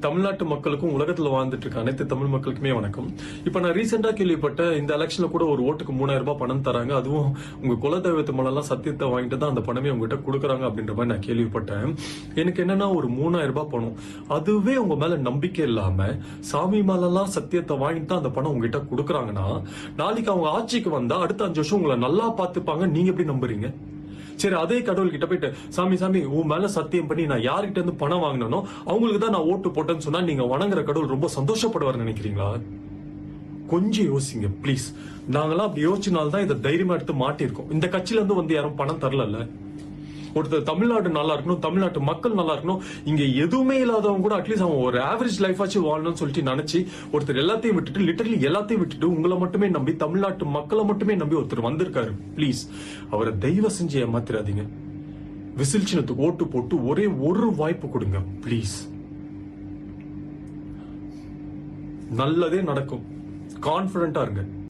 தமிழ்நாட்டு மக்களுக்கும் உலகத்துல வாழ்ந்துட்டு இருக்க அனைத்து தமிழ் மக்களுக்குமே வணக்கம். இப்ப நான் ரீசெண்டா கேள்விப்பட்ட இந்த எலெக்ஷன்ல கூட ஒரு ஓட்டுக்கு 3000 ரூபாய் பணம் தராங்க, அதுவும் உங்க குலதெய்வத்து மேலாம் சத்தியத்தை வாங்கிட்டு தான் அந்த பணமே உங்ககிட்ட கொடுக்குறாங்க அப்படின்ற மாதிரி நான் கேள்விப்பட்டேன். எனக்கு என்னன்னா ஒரு 3000 ரூபாய் பணம், அதுவே உங்க மேல நம்பிக்கை இல்லாம சாமி மேலாம் சத்தியத்தை வாங்கிட்டு தான் அந்த பணம் உங்ககிட்ட கொடுக்குறாங்கன்னா, நாளைக்கு அவங்க ஆட்சிக்கு வந்தா அடுத்த 5 வருஷம் உங்களை நல்லா பாத்துப்பாங்க, நீங்க எப்படி நம்புறீங்க? சரி, அதே கடவுள் கிட்ட போயிட்டு சாமி சாமி உன் மேல சத்தியம் பண்ணி நான் யார்கிட்ட இருந்து பணம் வாங்கினோ அவங்களுக்கு தான் நான் ஓட்டு போட்டேன்னு சொன்னா நீங்க வணங்குற கடவுள் ரொம்ப சந்தோஷப்படுவார் நினைக்கிறீங்களா? கொஞ்சம் யோசிங்க பிளீஸ். நாங்கெல்லாம் அப்படி யோசிச்சனால்தான் இதை தைரியமா எடுத்து மாட்டிருக்கோம். இந்த கட்சியில இருந்து வந்து யாரும் பணம் தரல. ஒருத்தர் தமிழ்நாடு நல்லா இருக்கணும், தமிழ்நாட்டு மக்கள் நல்லா இருக்கணும், இங்க எதுவுமே இல்லாதவங்க கூட அட்லீஸ்ட் அவன் ஒரு ஆவரேஜ் லைஃப் ஆச்சு வாழணும்னு சொல்லிட்டு நினைச்சு ஒருத்தர் எல்லாத்தையும் விட்டுட்டு லிட்டரலி எல்லாத்தையும் விட்டுட்டு உங்களை மட்டுமே நம்பி தமிழ்நாட்டு மக்களை மட்டுமே நம்பி ஒருத்தர் வந்திருக்காரு. பிளீஸ் அவரை தயவு செஞ்சு ஏமாத்திராதீங்க. விசில் சின்னத்துக்கு ஓட்டு போட்டு ஒரே ஒரு வாய்ப்பு கொடுங்க பிளீஸ். நல்லதே நடக்கும், கான்பிடண்டா இருங்க.